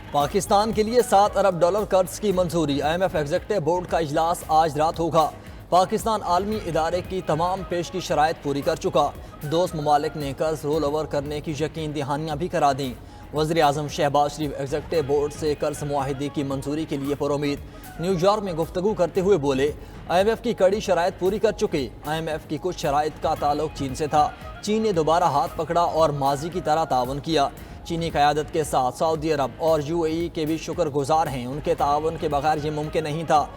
पाकिस्तान के लिए $7 अरब कर्ज की मंजूरी। IMF एग्जीक्यूटिव बोर्ड का इजलास आज रात होगा। पाकिस्तान आलमी इदारे की तमाम पेश की शराइत पूरी कर चुका। दोस्त ममालिक ने कर्ज रोल ओवर करने की यकीन दहानियाँ भी करा दी। वज़ीर आज़म शहबाज शरीफ एग्जीक्यूटिव बोर्ड से कर्ज मुआहिदे की मंजूरी के लिए पुरुमीद। न्यूयॉर्क में गुफ्तगू करते हुए बोले, IMF की कड़ी शराइत पूरी कर चुके। IMF की कुछ शराइत का ताल्लुक चीन से था। चीन ने दोबारा हाथ पकड़ा और माजी की तरह ताउन किया। चीनी क़यादत के साथ सऊदी अरब और UAE के भी शुक्रगुजार हैं। उनके ताउन के बगैर ये मुमकिन नहीं था।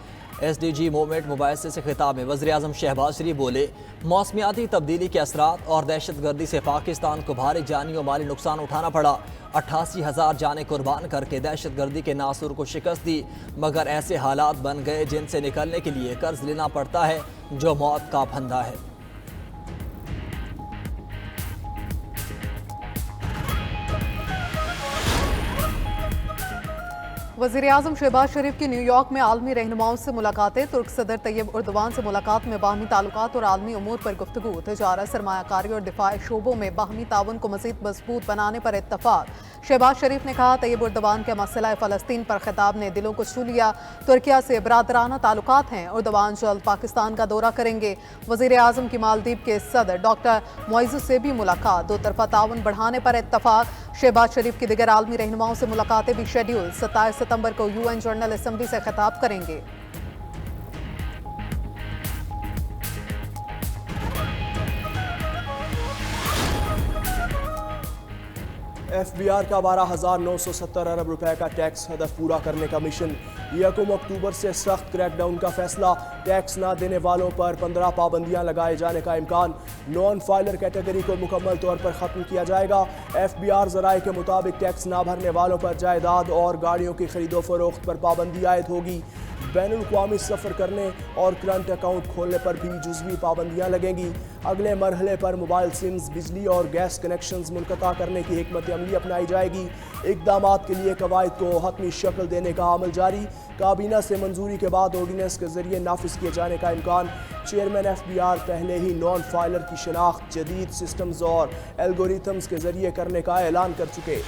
SDG मूवमेंट मुबाहिसे से खिताब में वज़ीर आज़म शहबाज शरीफ बोले, मौसमियाती तब्दीली के असरात और दहशत गर्दी से पाकिस्तान को भारी जानी और माली नुकसान उठाना पड़ा। 88,000 जानें कुर्बान करके दहशत गर्दी के नासूर को शिकस्त दी, मगर ऐसे हालात बन गए जिनसे निकलने के लिए कर्ज लेना पड़ता है, जो मौत का फंदा है। वज़ीर आज़म शहबाज शरीफ की न्यूयॉर्क में आलमी रहनुमाओं से मुलाकातें। तुर्क सदर तैयब उर्दवान से मुलाकात में बाहमी ताल्लुकात और आलमी उमूर पर गुफ्तगू। तजारत, सरमायाकारी और दिफाई शोबों में बाहमी ताउन को मज़ीद मजबूत बनाने पर इत्तफाक। शहबाज शरीफ ने कहा, तैयब उर्दवान के मसला फ़लस्तीन पर खिताब ने दिलों को छू लिया। तुर्किया से बरादराना ताल्लुकात हैं। उर्दवान जल्द पाकिस्तान का दौरा करेंगे। वज़ीर आज़म की मालदीव के सदर डॉक्टर मोइज़ से भी मुलाकात। दो तरफा ताउन बढ़ाने पर इत्तफाक। शहबाज शरीफ की दिगर आलमी रहनुमाओं से मुलाकातें भी शेड्यूल। 27 सितंबर को UN जनरल असम्बली से खिताब करेंगे। FBR का 12,970 अरब रुपए का टैक्स हदफ पूरा करने का मिशन। 1 अक्टूबर से सख्त क्रैकडाउन का फैसला। टैक्स ना देने वालों पर 15 पाबंदियां लगाए जाने का इम्कान। नॉन फाइलर कैटेगरी को मुकम्मल तौर पर ख़त्म किया जाएगा। FBR ज़राए के मुताबिक टैक्स ना भरने वालों पर जायदाद और गाड़ियों की खरीदो फरोख्त पर पाबंदी आयद होगी। बैनुल-अक़वामी सफ़र करने और करंट अकाउंट खोलने पर भी जुज़वी पाबंदियाँ लगेंगी। अगले मरहले पर मोबाइल सिम्स, बिजली और गैस कनेक्शंस मुनक़ता करने की हिकमत अमली अपनाई जाएगी। इक़दामात के लिए कवायद को हतमी शक्ल देने का अमल जारी। काबीना से मंजूरी के बाद ऑर्डिनेंस के जरिए नाफिज किए जाने का इम्कान। चेयरमैन FBR पहले ही नॉन फाइलर की शनाख्त जदीद सिस्टम्स और एल्गोरिथम्स के जरिए करने का ऐलान कर चुके।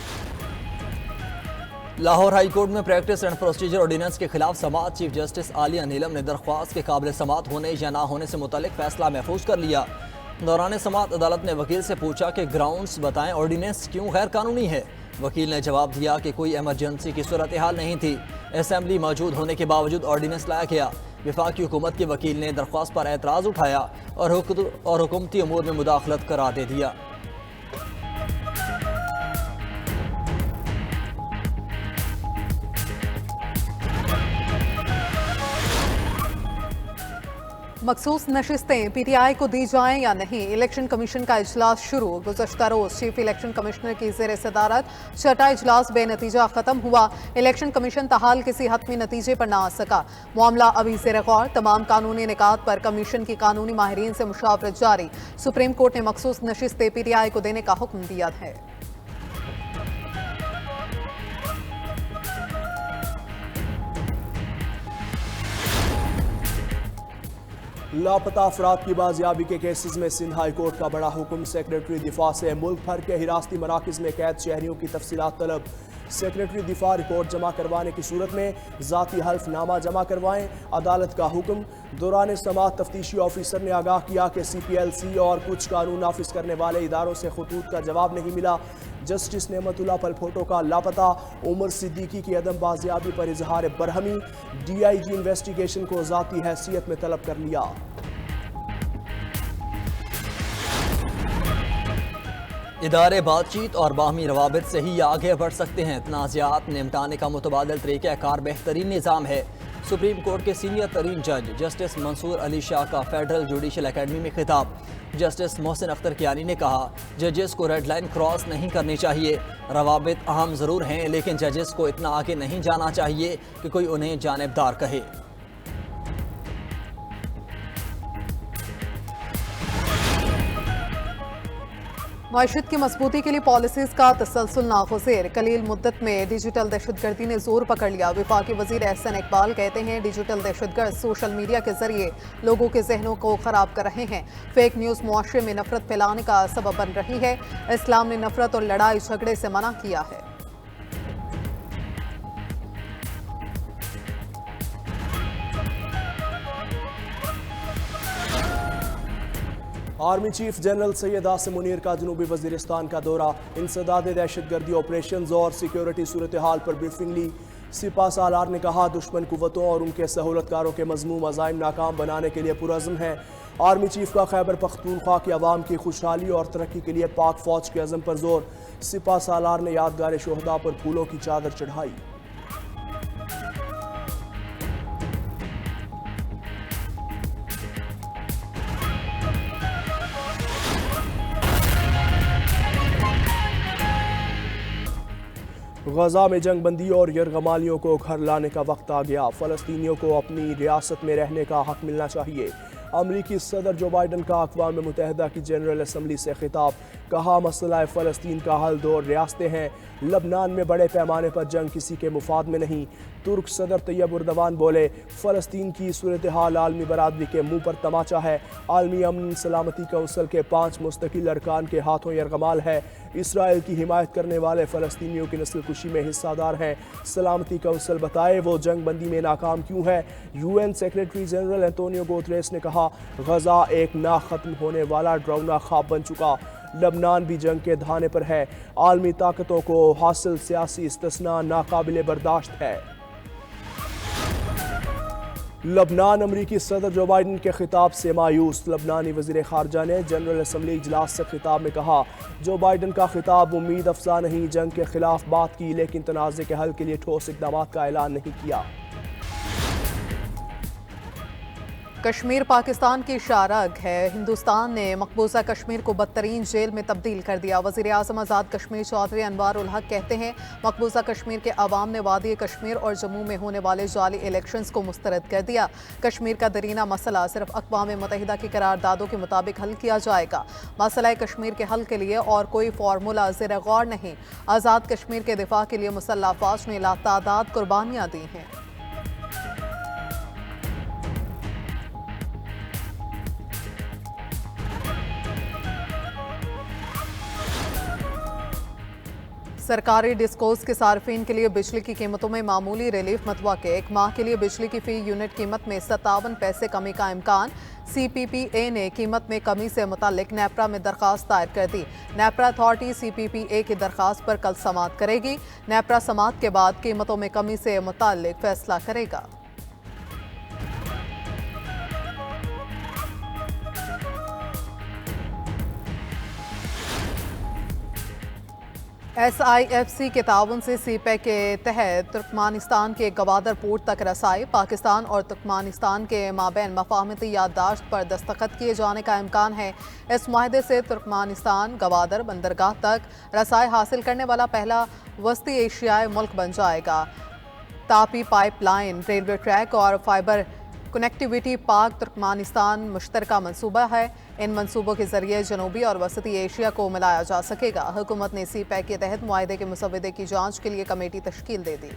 लाहौर हाई कोर्ट में प्रैक्टिस एंड प्रोसीजर ऑर्डिनेंस के खिलाफ समात चीफ जस्टिस आलिया नीलम ने दरख्वास्त के काबिल समात होने या ना होने से मुतालिक फैसला महफूज कर लिया। दौरान समात अदालत ने वकील से पूछा कि ग्राउंड्स बताएं, ऑर्डिनेंस क्यों गैर कानूनी है। वकील ने जवाब दिया कि कोई एमरजेंसी की सूरत हाल नहीं थी। असम्बली मौजूद होने के बावजूद ऑर्डिनेंस लाया गया। वफाकी हुकूमत के वकील ने दरख्वास्त पर एतराज़ उठाया और हुकूमती अमूर में मुदाखलत करार दे दिया। मखसूस नशिस्तें PTI को दी जाएं या नहीं। इलेक्शन कमीशन का इजलास शुरू। गुज़श्ता रोज़ चीफ इलेक्शन कमिश्नर की ज़ेर सदारत छठा इजलास बेनतीजा ख़त्म हुआ। इलेक्शन कमीशन तहाल किसी हतमी नतीजे पर ना आ सका। मामला अभी ज़ेर गौर। तमाम कानूनी निकात पर कमीशन की कानूनी माहिरीन से मुशावरत जारी। सुप्रीम कोर्ट ने मखसूस नशिस्तें PTI को देने का हुक्म दिया है। लापता अफराद की बाजियाबी के केसेस में सिंध हाई कोर्ट का बड़ा हुक्म। सेक्रेटरी दिफा से मुल्क भर के हिरासती मराकज़ में कैद शहरियों की तफसीलात तलब। सेक्रेटरी दिफा रिपोर्ट जमा करवाने की सूरत में ज़ाती हल्फनामा जमा करवाएं। अदालत का हुक्म। दौरान समात तफ्तीशी ऑफिसर ने आगाह किया कि CPLC और कुछ कानून नाफिज करने वाले इदारों से खतूत का जवाब नहीं मिला। जस्टिस नेमतुल्लाह पलफोटो का लापता। उमर सिद्दीकी की अदम बाजियाबी पर इजहार बरहमी। DIG इन्वेस्टिगेशन को ज़ाती हैसियत में तलब कर लिया। इदारे बातचीत और बाहमी रवाबित से ही आगे बढ़ सकते हैं। तनाज़ात निपटाने का मुतबादिल तरीक़ाकार बेहतरीन निज़ाम है। सुप्रीम कोर्ट के सीनियर तरीन जज जस्टिस मंसूर अली शाह का फेडरल जुडिशल अकेडमी में खिताब। जस्टिस मोहसिन अख्तर कियानी ने कहा, जजेस को रेड लाइन क्रॉस नहीं करनी चाहिए। रवाबित अहम ज़रूर हैं, लेकिन जजेस को इतना आगे नहीं जाना चाहिए कि कोई उन्हें जानिबदार कहे। मायशत की मजबूती के लिए पॉलिसीज का तसलसल नागुज़ेर। कलील मुद्दत में डिजिटल दहशतगर्दी ने जोर पकड़ लिया। वफाकी वज़ीर एहसन इकबाल कहते हैं, डिजिटल दहशतगर्द सोशल मीडिया के जरिए लोगों के जहनों को ख़राब कर रहे हैं। फेक न्यूज़ मुआशरे में नफरत फैलाने का सबब बन रही है। इस्लाम ने नफरत और लड़ाई झगड़े से मना किया है। Army chief general Syed Asim Munir का जनूबी वजीरिस्तान का दौरा, इंसदाद दहशतगर्दी ऑपरेशन और सिक्योरिटी सूरत हाल पर ब्रीफिंग ली। सिपा सालार ने कहा दुश्मन कुव्वतों और उनके सहूलतकारों के मजमूम अज़ाइम नाकाम बनाने के लिए पुरज़्म है। आर्मी चीफ का खैबर पख्तूनख्वा की आवाम की खुशहाली और तरक्की के लिए पाक फौज के अज़म पर जोर। सिपा सालार ने यादगार शोहदा पर फूलों की चादर चढ़ाई। गजा में जंग बंदी और यरगमालियों को घर लाने का वक्त आ गया। फ़लस्तीनियों को अपनी रियासत में रहने का हक मिलना चाहिए। अमरीकी सदर जो बाइडन का अक़वाम मुत्तहिदा की जनरल असम्बली से खिताब, कहा मसला फ़लस्तीन का हल दो रियासतें हैं। लबनान में बड़े पैमाने पर जंग किसी के मुफाद में नहीं। तुर्क सदर तैयब उर्दवान बोले फ़लस्तीन की सूरत हाल आलमी बरादरी के मुंह पर तमाचा है। आलमी अमन सलामती कौंसिल के 5 मुस्तकिल अरकान के हाथों यरगमाल है। इसराइल की हिमायत करने वाले फ़लस्तीनियों की नस्ल कुशी में हिस्सादार हैं। सलामती कौंसिल बताए वो जंग बंदी में नाकाम क्यों है। UN secretary general Antonio Guterres ने कहा गजा एक ना ख़त्म होने वाला डरावना ख्वाब बन चुका। लबनान भी जंग के धाने पर है। आलमी ताकतों को हासिल सियासी इस्तिस्ना नाकाबिले बर्दाश्त है। लबनान अमरीकी सदर जो बाइडन के खिताब से मायूस। लबनानी वज़ीर ख़ारजा ने जनरल असम्बली इजलास से खिताब में कहा जो बाइडन का खिताब उम्मीद अफजा नहीं, जंग के खिलाफ बात की लेकिन तनाज़े के हल के लिए ठोस इक़दाम का ऐलान नहीं किया। कश्मीर पाकिस्तान की शारग है। हिंदुस्तान ने मकबूजा कश्मीर को बदतरीन जेल में तब्दील कर दिया। वज़ीर आज़म आज़ाद कश्मीर चौधरी अनवार उल हक कहते हैं मकबूजा कश्मीर के अवाम ने वादी कश्मीर और जम्मू में होने वाले जाली इलेक्शंस को मुस्तरद कर दिया। कश्मीर का दरीना मसला सिर्फ अक़वाम मुत्तहिदा की करारदादों के मुताबिक हल किया जाएगा। मसला कश्मीर के हल के लिए और कोई फार्मूला ज़ेर गौर नहीं। आज़ाद कश्मीर के दिफा के लिए मुसल्लह अफ़वाज ने लातादाद कुर्बानियाँ दी हैं। सरकारी डिस्कोस के सार्फिन के लिए बिजली की कीमतों में मामूली रिलीफ मतवक्के। 1 माह के लिए बिजली की फ़ी यूनिट कीमत में 57 पैसे कमी का इम्कान। CPPA ने कीमत में कमी से मुतालिक नेपरा में दरख्वास्त दायर कर दी। नेपरा अथॉरिटी CPPA की दरख्वास्त पर कल समाअत करेगी। नेपरा समाअत के बाद कीमतों में कमी से मुतालिक फैसला करेगा। SIFC के ताउन से CPEC के तहत तुर्कमानिस्तान के गवादर पोर्ट तक रसाई। पाकिस्तान और तुर्कमानिस्तान के माबैन मफाहमती याददाश्त पर दस्तखत किए जाने का इम्कान है। इस मुआहदे से तुर्कमानिस्तान गवादर बंदरगाह तक रसाई हासिल करने वाला पहला वस्ती एशियाई मुल्क बन जाएगा। तापी पाइपलाइन, रेलवे ट्रैक और फाइबर कनेक्टिविटी पाक तुर्कमानिस्तान मुश्तरका मंसूबा है। इन मंसूबों के जरिए जनूबी और वसती एशिया को मिलाया जा सकेगा। हुकूमत ने CPEC के तहत मुआहदे के मुसव्वदे की जांच के लिए कमेटी तश्कील दे दी।